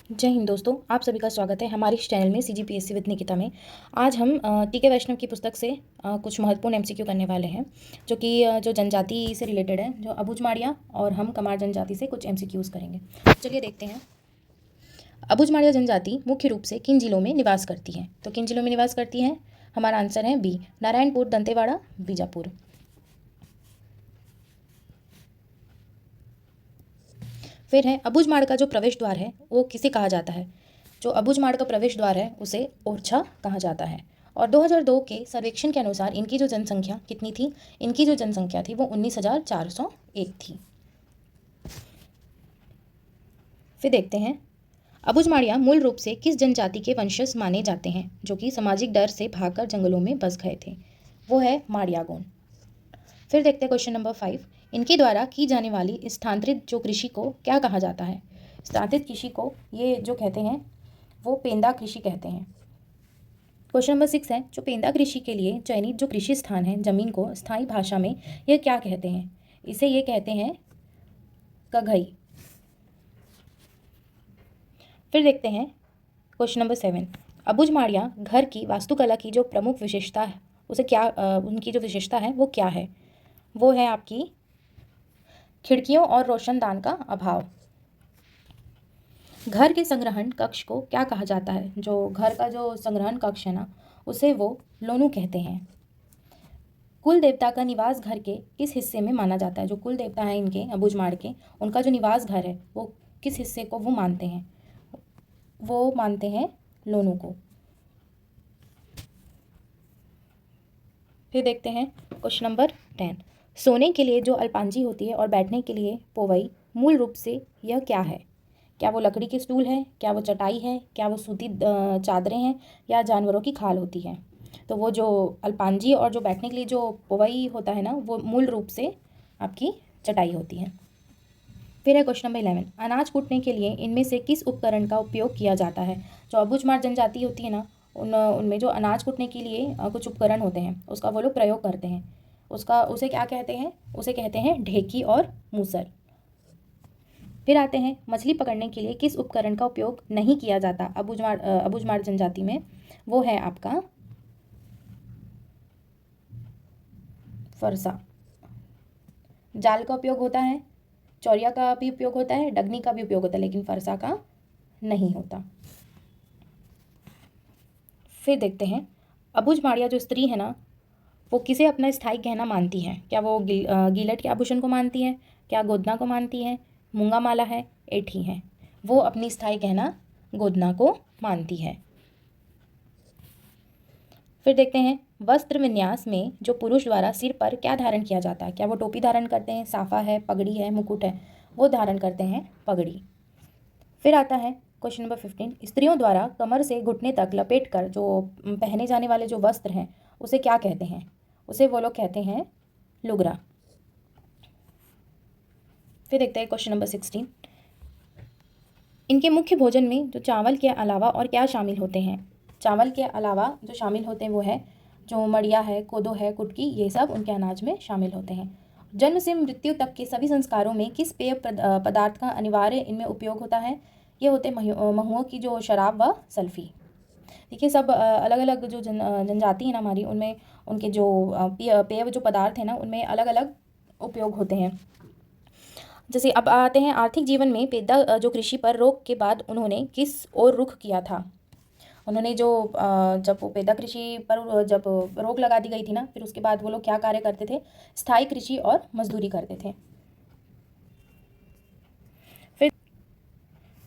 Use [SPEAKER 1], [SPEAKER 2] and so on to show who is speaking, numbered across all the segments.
[SPEAKER 1] जय हिंद दोस्तों, आप सभी का स्वागत है हमारे इस चैनल में CGPSC विद निकिता में। आज हम TK वैष्णव की पुस्तक से कुछ महत्वपूर्ण MCQ करने वाले हैं, जो कि जो जनजाति से रिलेटेड है, जो अबुझ माड़िया और हम कमार जनजाति से कुछ MCQs करेंगे। चलिए देखते हैं। अबुझ माड़िया जनजाति मुख्य रूप से किन जिलों में निवास करती है? तो किन जिलों में निवास करती है? हमारा आंसर है बी, नारायणपुर, दंतेवाड़ा, बीजापुर। फिर है अबुझमाड़ का जो प्रवेश द्वार है वो किसे कहा जाता है? जो अबुझमाड़ का प्रवेश द्वार है उसे ओरछा कहा जाता है। और 2002 के सर्वेक्षण के अनुसार इनकी जो जनसंख्या कितनी थी? इनकी जो जनसंख्या थी वो 19,401 थी। फिर देखते हैं, अबुझमाड़िया मूल रूप से किस जनजाति के वंशज माने जाते हैं जो कि सामाजिक डर से भागकर जंगलों में बस गए थे? वो है माड़ियागोन। फिर देखते हैं क्वेश्चन नंबर 5, इनके द्वारा की जाने वाली स्थानांतरित जो कृषि को क्या कहा जाता है? स्थानांतरित कृषि को ये जो कहते हैं वो पेंदा कृषि कहते हैं। क्वेश्चन नंबर 6 है, जो पेंदा कृषि के लिए चयनित जो कृषि स्थान है, जमीन को स्थायी भाषा में यह क्या कहते हैं? इसे ये कहते हैं कघई। फिर देखते हैं क्वेश्चन नंबर 7, अबुझमाड़िया घर की वास्तुकला की जो प्रमुख विशेषता है उसे क्या उनकी जो विशेषता है वो क्या है? वो है आपकी खिड़कियों और रोशनदान का अभाव। घर के संग्रहण कक्ष को क्या कहा जाता है? जो घर का जो संग्रहण कक्ष है ना, उसे वो लोनू कहते हैं। कुल देवता का निवास घर के किस हिस्से में माना जाता है? जो कुल देवता है इनके अबुझमाड़ के, उनका जो निवास घर है वो किस हिस्से को वो मानते हैं? वो मानते हैं लोनू को। फिर देखते हैं क्वेश्चन नंबर 10, सोने के लिए जो अल्पांजी होती है और बैठने के लिए पोवई, मूल रूप से यह क्या है? क्या वो लकड़ी के स्टूल है? क्या वो चटाई है? क्या वो सूती चादरें हैं? या जानवरों की खाल होती है? तो वो जो अल्पांजी और जो बैठने के लिए जो पोवई होता है ना, वो मूल रूप से आपकी चटाई होती है। फिर है क्वेश्चन नंबर 11, अनाज कूटने के लिए इनमें से किस उपकरण का उपयोग किया जाता है? जो अबुझमाड़ जनजाति होती है ना, उनमें जो अनाज कूटने के लिए कुछ उपकरण होते हैं उसका वो लोग प्रयोग करते हैं। उसे क्या कहते हैं? उसे कहते हैं ढेकी और मूसर। फिर आते हैं, मछली पकड़ने के लिए किस उपकरण का उपयोग नहीं किया जाता अबुझमाड़ जनजाति में? वो है आपका फरसा। जाल का उपयोग होता है, चौरिया का भी उपयोग होता है, डगनी का भी उपयोग होता है, लेकिन फरसा का नहीं होता। फिर देखते हैं, अबुझमाड़िया जो स्त्री है ना, वो किसे अपना स्थायी गहना मानती है? क्या वो गिलट के आभूषण को मानती है? क्या गोदना को मानती है? मूंगा माला है? एठी है? वो अपनी स्थायी गहना गोदना को मानती है। फिर देखते हैं, वस्त्र विन्यास में जो पुरुष द्वारा सिर पर क्या धारण किया जाता है? क्या वो टोपी धारण करते हैं, साफा है, पगड़ी है, मुकुट है? वो धारण करते हैं पगड़ी। फिर आता है क्वेश्चन नंबर 15, स्त्रियों द्वारा कमर से घुटने तक लपेट कर जो पहने जाने वाले जो वस्त्र हैं उसे क्या कहते हैं? उसे वो लोग कहते हैं लुगरा। फिर देखते हैं क्वेश्चन नंबर 16, इनके मुख्य भोजन में जो चावल के अलावा और क्या शामिल होते हैं? चावल के अलावा जो शामिल होते हैं वो है जो मड़िया है, कोदो है, कुटकी, ये सब उनके अनाज में शामिल होते हैं। जन्म से मृत्यु तक के सभी संस्कारों में किस पेय पदार्थ का अनिवार्य इनमें उपयोग होता है? ये होते महुओं की जो शराब व सल्फी। देखिए, सब अलग अलग जो जनजाति है ना हमारी, उनमें उनके जो पेय जो पदार्थ है ना, उनमें अलग अलग उपयोग होते हैं। जैसे अब आते हैं आर्थिक जीवन में पेदा जो कृषि पर रोक के बाद उन्होंने किस ओर रुख किया था? उन्होंने जो जब वो पेदा कृषि पर जब रोक लगा दी गई थी ना, फिर उसके बाद वो लोग क्या कार्य करते थे? स्थायी कृषि और मजदूरी करते थे।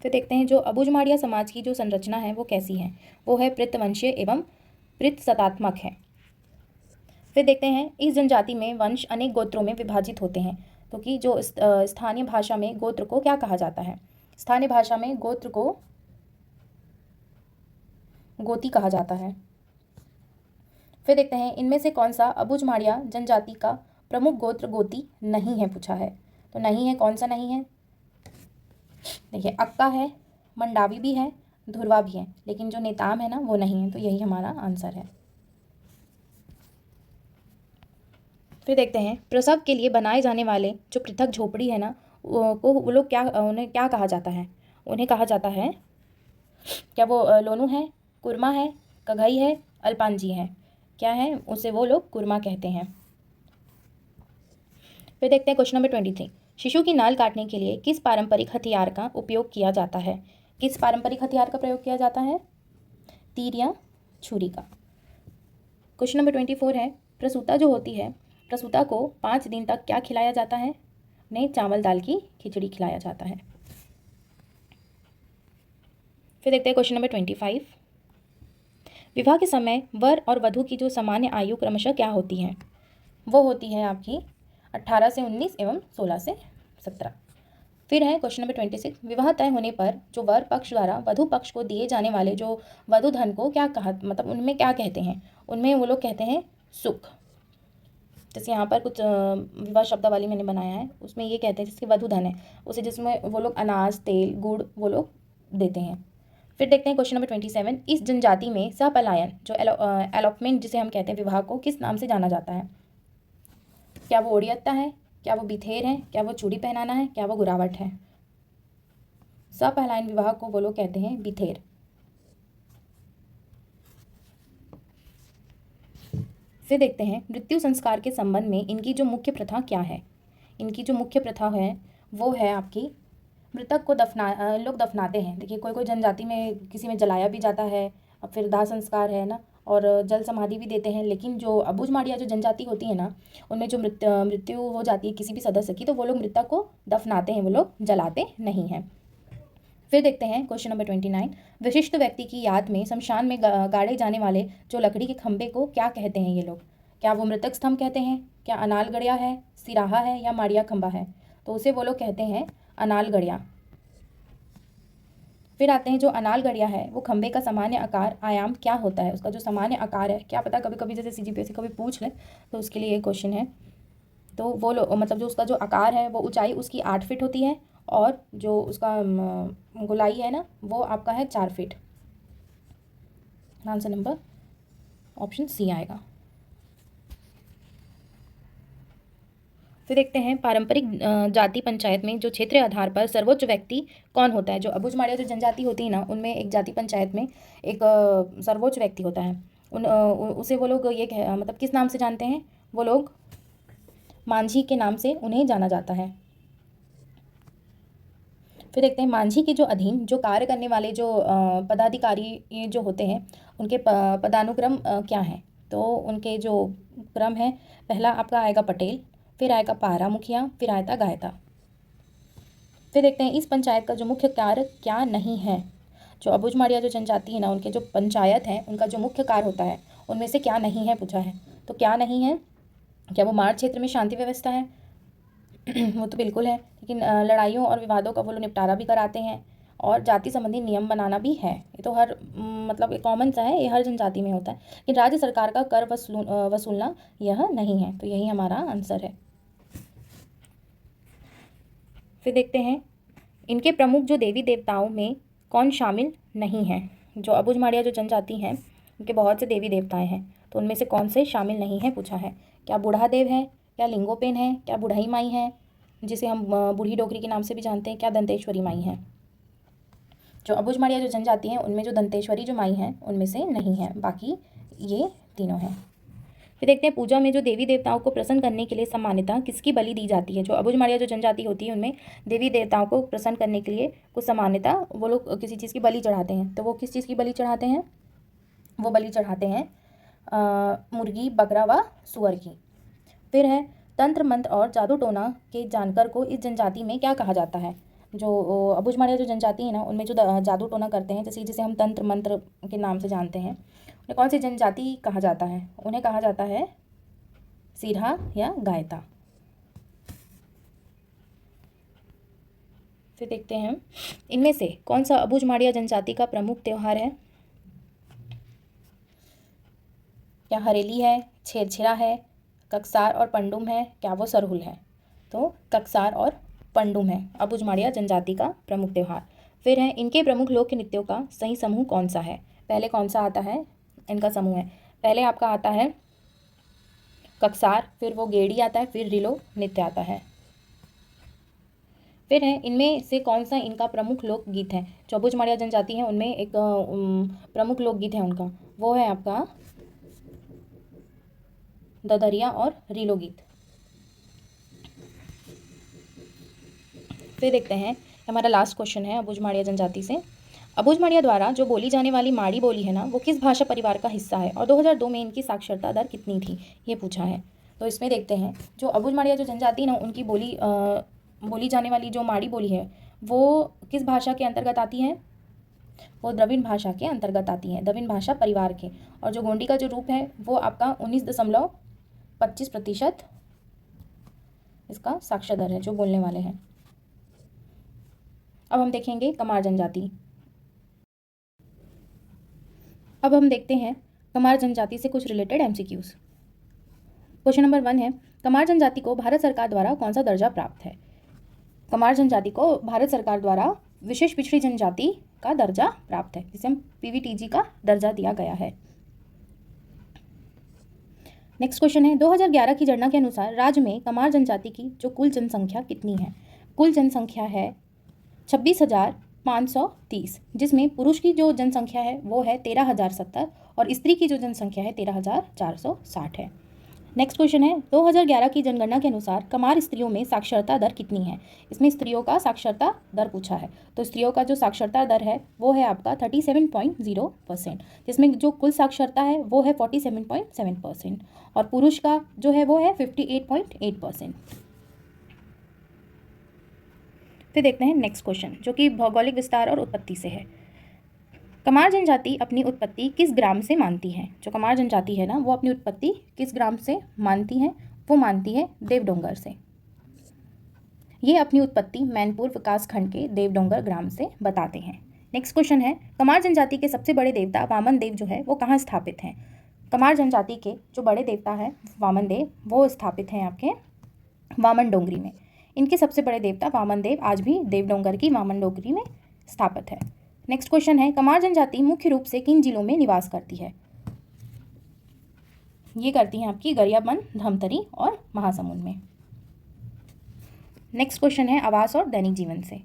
[SPEAKER 1] फिर देखते हैं, जो अबुझमाड़िया समाज की जो संरचना है वो कैसी है? वो है पृथवंशीय एवं पृथसत्तात्मक है। फिर देखते हैं, इस जनजाति में वंश अनेक गोत्रों में विभाजित होते हैं, तो कि जो स्थानीय भाषा में गोत्र को क्या कहा जाता है? स्थानीय भाषा में गोत्र को गोती कहा जाता है। फिर देखते हैं, इनमें से कौन सा अबुझमाड़िया जनजाति का प्रमुख गोत्र गोती नहीं है? पूछा है, तो नहीं है, कौन सा नहीं है? देखिए, अक्का है, मंडावी भी है, धुरवा भी है, लेकिन जो नेताम है ना वो नहीं है, तो यही हमारा आंसर है। फिर देखते हैं, प्रसव के लिए बनाए जाने वाले जो पृथक झोपड़ी है ना, वो लोग क्या उन्हें क्या कहा जाता है? उन्हें कहा जाता है क्या वो लोनू है, कुरमा है, कघई है, अल्पांजी है? क्या है, उसे वो लोग कुरमा कहते हैं। फिर देखते हैं क्वेश्चन नंबर 23। शिशु की नाल काटने के लिए किस पारंपरिक हथियार का उपयोग किया जाता है? किस पारंपरिक हथियार का प्रयोग किया जाता है? तीर या छुरी का? क्वेश्चन नंबर 24 है, प्रसूता जो होती है, प्रसूता को 5 दिन तक क्या खिलाया जाता है? उन्हें चावल दाल की खिचड़ी खिलाया जाता है। फिर देखते हैं क्वेश्चन नंबर 25। विवाह के समय वर और वधू की जो सामान्य आयु क्रमशः क्या होती है? वो होती है आपकी 18 से 19 एवं 16 से 17। फिर है क्वेश्चन नंबर 26। विवाह तय होने पर जो वर पक्ष द्वारा वधु पक्ष को दिए जाने वाले जो वधु धन को क्या कहा, मतलब उनमें क्या कहते हैं? उनमें वो लोग कहते हैं सुख। जैसे यहाँ पर कुछ विवाह शब्दावली मैंने बनाया है, उसमें ये कहते हैं जिसकी वधु धन है उसे, जिसमें वो लोग अनाज, तेल, गुड़ वो लोग देते हैं। फिर देखते हैं क्वेश्चन नंबर 27। इस जनजाति में सपलायन जो एलोपमेंट जिसे हम कहते हैं विवाह को, किस नाम से जाना जाता है? क्या वो ओडियत्ता है, क्या वो बिथेर है, क्या वो चूड़ी पहनाना है, क्या वो गुरावट है? सपलायन विवाह को वो लोग कहते हैं बिथेर। फिर देखते हैं मृत्यु संस्कार के संबंध में इनकी जो मुख्य प्रथा क्या है? इनकी जो मुख्य प्रथा है वो है आपकी मृतक को लोग दफनाते हैं। देखिए कोई कोई जनजाति में किसी में जलाया भी जाता है, और फिर दाह संस्कार है ना, और जल समाधि भी देते हैं। लेकिन जो अबूझमाड़िया जो जनजाति होती है ना, उनमें जो मृत्यु हो जाती है किसी भी सदस्य की, तो वो लोग मृतक को दफनाते हैं, वो लोग जलाते नहीं हैं। फिर देखते हैं क्वेश्चन नंबर 29। विशिष्ट व्यक्ति की याद में शमशान में गाड़े जाने वाले जो लकड़ी के खंभे को क्या कहते हैं ये लोग? क्या वो मृतक स्तंभ कहते हैं, क्या अनाल गड़िया है, सिराहा है, या माड़िया खंभा है? तो उसे वो लोग कहते हैं अनाल गड़िया। फिर आते हैं जो अनाल गड़िया है वो खंभे का सामान्य आकार आयाम क्या होता है? उसका जो सामान्य आकार है, क्या पता कभी कभी जैसे CGPSC कभी पूछ ले तो उसके लिए ये क्वेश्चन है। तो वो मतलब जो उसका जो आकार है वो ऊंचाई उसकी 8 फीट होती है, और जो उसका गोलाई है ना वो आपका है 4 feet. Answer number option C आएगा। फिर देखते हैं पारंपरिक जाति पंचायत में जो क्षेत्रीय आधार पर सर्वोच्च व्यक्ति कौन होता है? जो अबूझमाड़िया जो जनजाति होती है ना, उनमें एक जाति पंचायत में एक सर्वोच्च व्यक्ति होता है। उसे वो लोग ये मतलब किस नाम से जानते हैं? वो लोग मांझी के नाम से उन्हें जाना जाता है। फिर देखते हैं मांझी के जो अधीन जो कार्य करने वाले जो पदाधिकारी जो होते हैं उनके पदानुक्रम क्या है? तो उनके जो क्रम है, पहला आपका आएगा पटेल, फिर आएगा पारा मुखिया, फिर आएगा गायता। फिर देखते हैं इस पंचायत का जो मुख्य कार्य क्या नहीं है? जो अबूझमाड़िया जो जनजाति है ना, उनके जो पंचायत है उनका जो मुख्य कार्य होता है उनमें से क्या नहीं है पूछा है। तो क्या नहीं है? क्या वो मार्ग क्षेत्र में शांति व्यवस्था है? वो तो बिल्कुल है, लेकिन लड़ाइयों और विवादों का वो लोग निपटारा भी कराते हैं, और जाति संबंधी नियम बनाना भी है। ये तो हर मतलब एक कॉमन सा है, ये हर जनजाति में होता है। लेकिन राज्य सरकार का कर वसूलना यह नहीं है, तो यही हमारा आंसर है। फिर देखते हैं इनके प्रमुख जो देवी देवताओं में कौन शामिल नहीं है? जो अबूझमाड़िया जो जनजाति हैं उनके बहुत से देवी देवताएं हैं, तो उनमें से कौन से शामिल नहीं है पूछा है। क्या बूढ़ा देव है, क्या लिंगोपेन है, क्या बुढ़ाई माई है जिसे हम बूढ़ी डोगरी के नाम से भी जानते हैं, क्या दंतेश्वरी माई है? जो अबूझमाड़िया जो जनजाति हैं उनमें जो दंतेश्वरी जो माई हैं उनमें से नहीं है, बाकी ये तीनों हैं। फिर देखते हैं पूजा में जो देवी देवताओं को प्रसन्न करने के लिए सामान्यतः किसकी बलि दी जाती है? जो अबूझमाड़िया जो जनजाति होती है उनमें देवी देवताओं को प्रसन्न करने के लिए कुछ सामान्यतः वो लोग किसी चीज़ की बलि चढ़ाते हैं। तो वो किस चीज़ की बलि चढ़ाते हैं? वो बलि चढ़ाते हैं मुर्गी, बकरा व सुअर की। फिर है तंत्र मंत्र और जादू टोना के जानकर को इस जनजाति में क्या कहा जाता है? जो अबूझमाड़िया जो जनजाति है ना उनमें जो जादू टोना करते हैं, जैसे जिसे हम तंत्र मंत्र के नाम से जानते हैं, उन्हें कौन सी जनजाति कहा जाता है? उन्हें कहा जाता है सिरहा या गायता। फिर देखते हैं इनमें से कौन सा अबूझमाड़िया जनजाति का प्रमुख त्यौहार है? क्या हरेली है, छेरछेरा है, ककसार और पंडुम है, क्या वो सरहुल है? तो ककसार और पंडुम है अबूझमाड़िया जनजाति का प्रमुख त्यौहार। फिर है इनके प्रमुख लोक नृत्यों का सही समूह कौन सा है? पहले कौन सा आता है इनका समूह है? पहले आपका आता है ककसार, फिर वो गेड़ी आता है, फिर रिलो नृत्य आता है। फिर है इनमें से कौन सा इनका प्रमुख लोकगीत है। जो अबुझ माड़िया जनजाति है उनमें एक प्रमुख लोकगीत है उनका, वो है आपका ददरिया और रीलो गीत। फिर देखते हैं हमारा लास्ट क्वेश्चन है अबुझ माड़िया जनजाति से। अबुझ माड़िया द्वारा जो बोली जाने वाली माड़ी बोली है ना, वो किस भाषा परिवार का हिस्सा है और 2002 में इनकी साक्षरता दर कितनी थी, ये पूछा है। तो इसमें देखते हैं जो अबुझ माड़िया जो जनजाति है ना, उनकी बोली जाने वाली जो माड़ी बोली है वो किस भाषा के अंतर्गत आती है, वो द्रविड़ भाषा के अंतर्गत आती है, द्रविड़ भाषा परिवार के। और जो गोंडी का जो रूप है वो आपका 19.25% इसका साक्षर दर है जो बोलने वाले हैं। अब हम देखेंगे कमार जनजाति। अब हम देखते हैं कमार जनजाति से कुछ रिलेटेड एमसीक्यूज। क्वेश्चन नंबर 1 है, कमार जनजाति को भारत सरकार द्वारा कौन सा दर्जा प्राप्त है। कमार जनजाति को भारत सरकार द्वारा विशेष पिछड़ी जनजाति का दर्जा प्राप्त है, जिसे हम पीवीटीजी का दर्जा दिया गया है। नेक्स्ट क्वेश्चन है, 2011 की जनगणना के अनुसार राज्य में कमार जनजाति की जो कुल जनसंख्या कितनी है। कुल जनसंख्या है 26,530, जिसमें पुरुष की जो जनसंख्या है वो है 13,070 और स्त्री की जो जनसंख्या है 13,460 है। नेक्स्ट क्वेश्चन है, 2011 की जनगणना के अनुसार कमार स्त्रियों में साक्षरता दर कितनी है। इसमें स्त्रियों का साक्षरता दर पूछा है, तो स्त्रियों का जो साक्षरता दर है वो है आपका 37.0%, जिसमें जो कुल साक्षरता है वो है 47.7% और पुरुष का जो है वो है 58.8%। फिर देखते हैं नेक्स्ट क्वेश्चन जो कि भौगोलिक विस्तार और उत्पत्ति से है। कमार जनजाति अपनी उत्पत्ति किस ग्राम से मानती है। जो कमार जनजाति है ना, वो अपनी उत्पत्ति किस ग्राम से मानती है, वो मानती है देवडोंगर से। ये अपनी उत्पत्ति मैनपुर विकास खंड के देवडोंगर ग्राम से बताते हैं। नेक्स्ट क्वेश्चन है, कमार जनजाति के सबसे बड़े देवता वामन देव जो है वो कहाँ स्थापित हैं। कमार जनजाति के जो बड़े देवता है वामन देव वो स्थापित हैं आपके वामन डोंगरी में। इनके सबसे बड़े देवता वामन देव आज भी देवडोंगर की वामन डोंगरी में स्थापित है। नेक्स्ट क्वेश्चन है, कमार जनजाति मुख्य रूप से किन जिलों में निवास करती है। ये करती हैं आपकी गरियाबंद, धमतरी और महासमुंद में। नेक्स्ट क्वेश्चन है आवास और दैनिक जीवन से।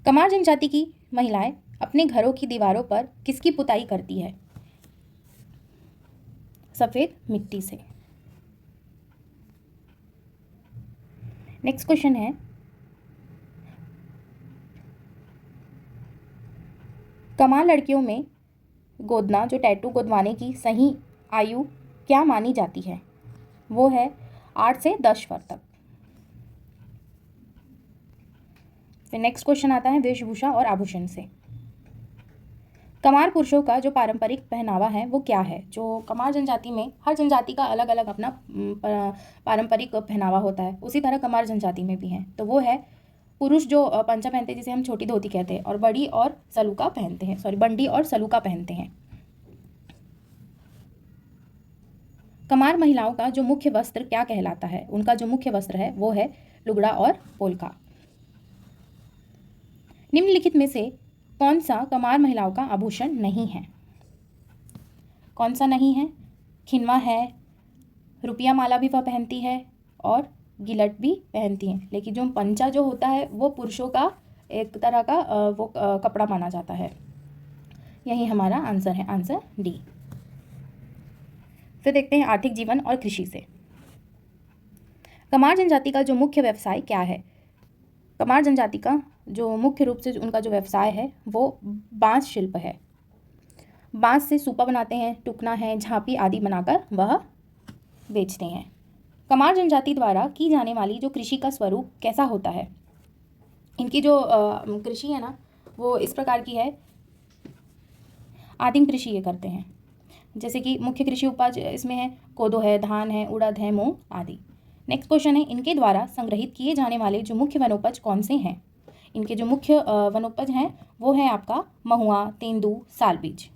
[SPEAKER 1] कमार जनजाति की महिलाएं अपने घरों की दीवारों पर किसकी पुताई करती है। सफेद मिट्टी से। नेक्स्ट क्वेश्चन है, कमार लड़कियों में गोदना जो टैटू गोदवाने की सही आयु क्या मानी जाती है। वो है 8 से 10 वर्ष तक। फिर नेक्स्ट क्वेश्चन आता है वेशभूषा और आभूषण से। कमार पुरुषों का जो पारंपरिक पहनावा है वो क्या है। जो कमार जनजाति में हर जनजाति का अलग अलग अपना पारंपरिक पहनावा होता है, उसी तरह कमार जनजाति में भी है। तो वो है पुरुष जो पंचा पहनते हैं जिसे हम छोटी धोती कहते हैं और बंडी और सलूका पहनते हैं। कमार महिलाओं का जो मुख्य वस्त्र क्या कहलाता है। उनका जो मुख्य वस्त्र है वो है लुगड़ा और पोलका। निम्नलिखित में से कौन सा कमार महिलाओं का आभूषण नहीं है। कौन सा नहीं है। खिनवा है, रुपया माला भी वह पहनती है और गिलट भी पहनती हैं, लेकिन जो पंचा जो होता है वो पुरुषों का एक तरह का वो कपड़ा माना जाता है। यही हमारा आंसर है, आंसर डी। फिर देखते हैं आर्थिक जीवन और कृषि से। कमार जनजाति का जो मुख्य व्यवसाय क्या है। कमार जनजाति का जो मुख्य रूप से उनका जो व्यवसाय है वो बांस शिल्प है। बांस से सूपा बनाते हैं, टुकना है, झांपी आदि बनाकर वह बेचते हैं। कमार जनजाति द्वारा की जाने वाली जो कृषि का स्वरूप कैसा होता है। इनकी जो कृषि है ना वो इस प्रकार की है, आदिम कृषि ये करते हैं। जैसे कि मुख्य कृषि उपज इसमें है कोदो है, धान है, उड़द है, मूंग आदि। नेक्स्ट क्वेश्चन है, इनके द्वारा संग्रहित किए जाने वाले जो मुख्य वनोपज कौन से हैं। इनके जो मुख्य वनोपज हैं वो है आपका महुआ, तेंदू, साल बीज।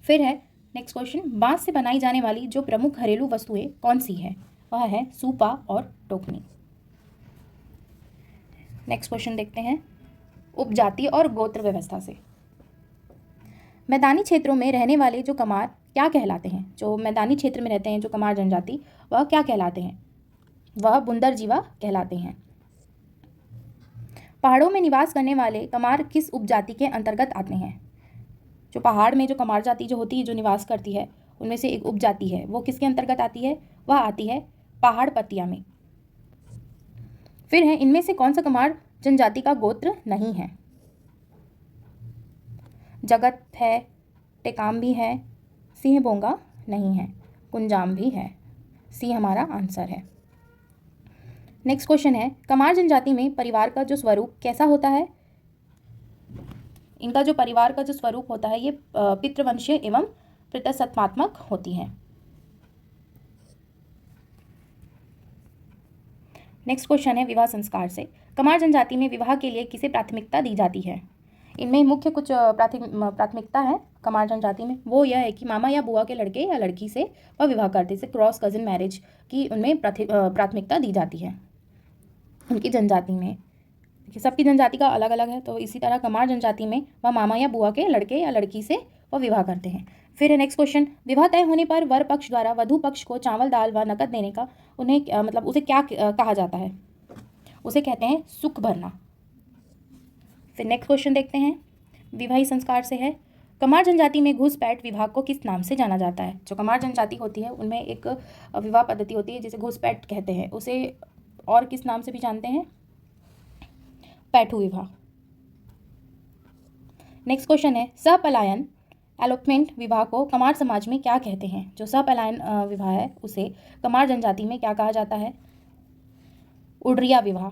[SPEAKER 1] फिर है नेक्स्ट क्वेश्चन, बांस से बनाई जाने वाली जो प्रमुख घरेलू वस्तुएं कौन सी है। वह है सूपा और टोकनी। नेक्स्ट क्वेश्चन देखते हैं उपजाति और गोत्र व्यवस्था से। मैदानी क्षेत्रों में रहने वाले जो कमार क्या कहलाते हैं। जो मैदानी क्षेत्र में रहते हैं जो कमार जनजाति वह क्या कहलाते हैं। वह बुंदर जीवा कहलाते हैं। पहाड़ों में निवास करने वाले कमार किस उपजाति के अंतर्गत आते हैं? जो पहाड़ में जो कमार जाति जो होती है, जो निवास करती है, उनमें से एक उपजाति है, वो किसके अंतर्गत आती है? वह आती है पहाड़ पतिया में। फिर है, इनमें से कौन सा कमार जनजाति का गोत्र नहीं है? जगत है, टेकाम भी है, सिंह बोंगा नहीं है, कुंजाम भी है। सी हमारा आंसर है। नेक्स्ट क्वेश्चन है, कमार जनजाति में परिवार का जो स्वरूप कैसा होता है? इनका जो परिवार का जो स्वरूप होता है, ये पितृवंशीय एवं पितृसत्तात्मक होती है। नेक्स्ट क्वेश्चन है, विवाह संस्कार से कमार जनजाति में विवाह के लिए किसे प्राथमिकता दी जाती है? इनमें मुख्य कुछ प्राथमिकता है कमार जनजाति में, वो यह है कि मामा या बुआ के लड़के या लड़की से वह विवाह करते, जैसे क्रॉस कजिन मैरिज की उनमें प्राथमिकता दी जाती है उनकी जनजाति में। सबकी जनजाति का अलग अलग है, तो इसी तरह कमार जनजाति में वह मामा या बुआ के लड़के या लड़की से वह विवाह करते हैं। फिर है नेक्स्ट क्वेश्चन, विवाह तय होने पर वर पक्ष द्वारा वधु पक्ष को चावल दाल व नकद देने का उन्हें मतलब उसे क्या कहा जाता है? उसे कहते हैं सुख भरना। फिर नेक्स्ट क्वेश्चन देखते हैं, विवाही संस्कार से है, कमार जनजाति में घुसपैठ विवाह को किस नाम से जाना जाता है? जो कमार जनजाति होती है उनमें एक विवाह पद्धति होती है जिसे घुसपैठ कहते हैं, उसे और किस नाम से भी जानते हैं? पैठू विवाह। नेक्स्ट क्वेश्चन है, सहपलायन एलोपमेंट विवाह को कमार समाज में क्या कहते हैं? जो सहपलायन विवाह है उसे कमार जनजाति में क्या कहा जाता है? उडरिया विवाह।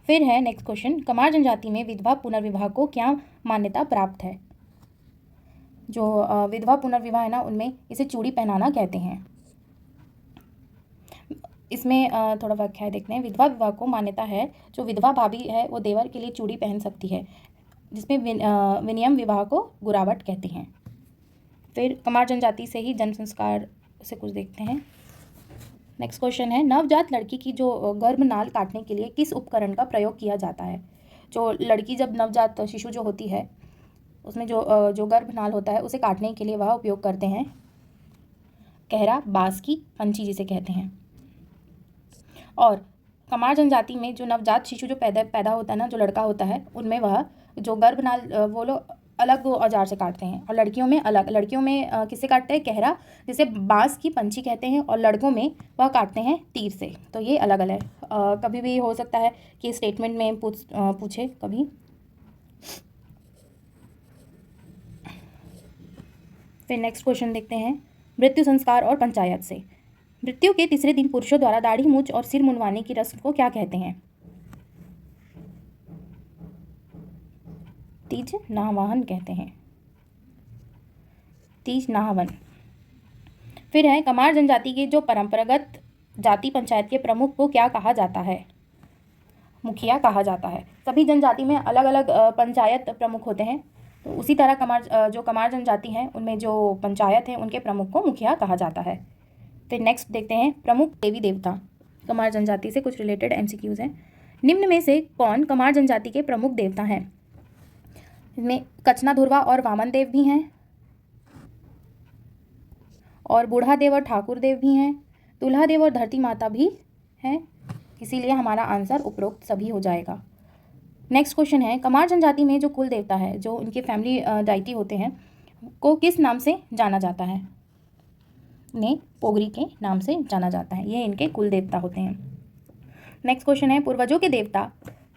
[SPEAKER 1] फिर है नेक्स्ट क्वेश्चन, कमार जनजाति में विधवा पुनर्विवाह को क्या मान्यता प्राप्त है? जो विधवा पुनर्विवाह है ना, उनमें इसे चूड़ी पहनाना कहते हैं। इसमें थोड़ा व्याख्या देखते हैं। विधवा विवाह को मान्यता है जो विधवा भाभी है वो देवर के लिए चूड़ी पहन सकती है, जिसमें विनियम विवाह को गुरावट कहते हैं। फिर कमार जनजाति से ही जन संस्कार से कुछ देखते हैं। नेक्स्ट क्वेश्चन है, नवजात लड़की की जो गर्भनाल काटने के लिए किस उपकरण का प्रयोग किया जाता है? जो लड़की जब नवजात शिशु जो होती है उसमें जो गर्भनाल होता है उसे काटने के लिए वह उपयोग करते हैं कहरा, बांस की पंची जिसे कहते हैं। और कमार जनजाति में जो नवजात शिशु जो पैदा होता है ना, जो लड़का होता है, उनमें वह जो गर्भनाल वो लोग अलग औजार से काटते हैं, और लड़कियों में अलग। लड़कियों में किससे काटते हैं? कहरा, जिसे बांस की पंची कहते हैं, और लड़कों में वह काटते हैं तीर से। तो ये अलग अलग है। कभी भी हो सकता है कि स्टेटमेंट में पूछे कभी। फिर नेक्स्ट क्वेश्चन देखते हैं, मृत्यु संस्कार और पंचायत से मृत्यु के तीसरे दिन पुरुषों द्वारा दाढ़ी मूंछ और सिर मुंडवाने की रस्म को क्या कहते हैं? तीज नहावाहन कहते हैं, तीज नहावन। फिर है, कमार जनजाति के जो परंपरागत जाति पंचायत के प्रमुख को क्या कहा जाता है? मुखिया कहा जाता है। सभी जनजाति में अलग अलग पंचायत प्रमुख होते हैं, तो उसी तरह जो कमार जनजाति हैं उनमें जो पंचायत हैं उनके प्रमुख को मुखिया कहा जाता है। फिर नेक्स्ट देखते हैं, प्रमुख देवी देवता। कमार जनजाति से कुछ रिलेटेड एमसीक्यूज हैं। निम्न में से कौन कमार जनजाति के प्रमुख देवता हैं? इसमें कचना धुरवा और वामन देव भी हैं, और बूढ़ा देव और ठाकुर देव भी हैं, दुल्हा देव और धरती माता भी हैं, इसीलिए हमारा आंसर उपरोक्त सभी हो जाएगा। नेक्स्ट क्वेश्चन है, कमार जनजाति में जो कुल देवता है, जो उनके फैमिली डाइटी होते हैं, को किस नाम से जाना जाता है? इन्हें पोगरी के नाम से जाना जाता है, ये इनके कुल देवता होते हैं। नेक्स्ट क्वेश्चन है, पूर्वजों के देवता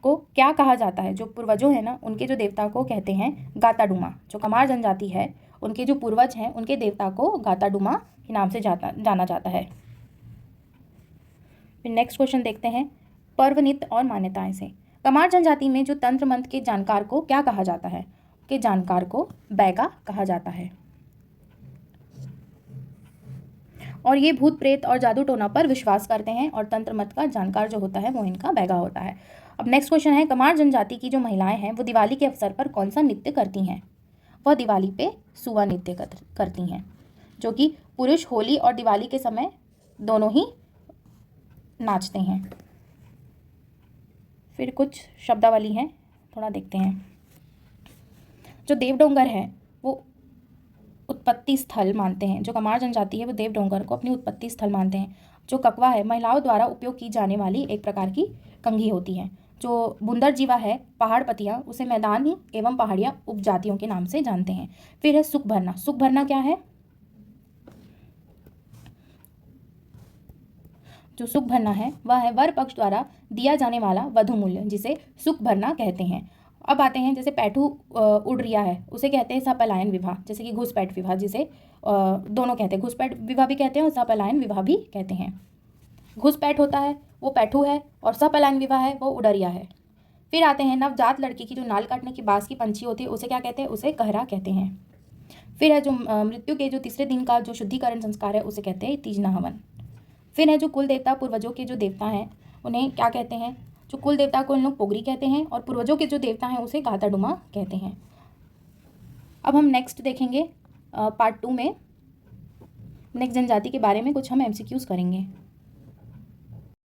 [SPEAKER 1] को क्या कहा जाता है? जो पूर्वजों हैं ना, उनके जो देवता को कहते हैं गाताडुमा। जो कमार जनजाति है उनके जो पूर्वज हैं उनके देवता को गाताडुमा के नाम से जाना जाता है। फिर नेक्स्ट क्वेश्चन देखते हैं, पर्व नृत्य और मान्यताएं से कमार जनजाति में जो तंत्र मंत्र के जानकार को क्या कहा जाता है? के जानकार को बैगा कहा जाता है, और ये भूत प्रेत और जादू टोना पर विश्वास करते हैं, और तंत्र मत का जानकार जो होता है वो इनका बैगा होता है। अब नेक्स्ट क्वेश्चन है, कमार जनजाति की जो महिलाएं हैं वो दिवाली के अवसर पर कौन सा नृत्य करती हैं? वह दिवाली पे सुवा नृत्य करती हैं, जो कि पुरुष होली और दिवाली के समय दोनों ही नाचते हैं। फिर कुछ शब्दावली हैं, थोड़ा देखते हैं। जो देवडोंगर है वो उत्पत्ति स्थल मानते हैं। जो कमार जनजाति है वो देवडोंगर को अपनी उत्पत्ति स्थल मानते हैं। जो ककवा है महिलाओं द्वारा उपयोग की जाने वाली एक प्रकार की कंघी होती है। जो बुंदर जीवा है, पहाड़ पतिया, उसे मैदानी एवं पहाड़िया उपजातियों के नाम से जानते हैं। फिर है सुख भरना। सुख भरना क्या है? जो सुख भरना है वह है वर पक्ष द्वारा दिया जाने वाला वधु मूल्य, जिसे सुख भरना कहते हैं। अब आते हैं, जैसे पैठू उड़ रिया है, उसे कहते हैं सपलायन विवाह, जैसे कि घुसपैठ विवाह, जिसे दोनों कहते हैं, घुसपैठ विवाह भी कहते हैं और सपलायन विवाह भी कहते हैं। घुसपैठ होता है वो पैठू है और सपलायन विवाह है वो उड़रिया है। फिर आते हैं, नवजात लड़की की जो नाल काटने की बास की पंछी होती है उसे क्या कहते हैं? उसे कहरा कहते हैं। फिर है जो मृत्यु के जो तीसरे दिन का जो शुद्धिकरण संस्कार है उसे कहते हैं तीजना हवन। फिर है जो कुल देवता, पूर्वजों के जो देवता हैं उन्हें क्या कहते हैं? जो कुल देवता को इन लोग पोगरी कहते हैं और पूर्वजों के जो देवता हैं उसे गाताडुमा कहते हैं। अब हम नेक्स्ट देखेंगे पार्ट 2 में नेक्स्ट जनजाति के बारे में कुछ हम MCQs करेंगे।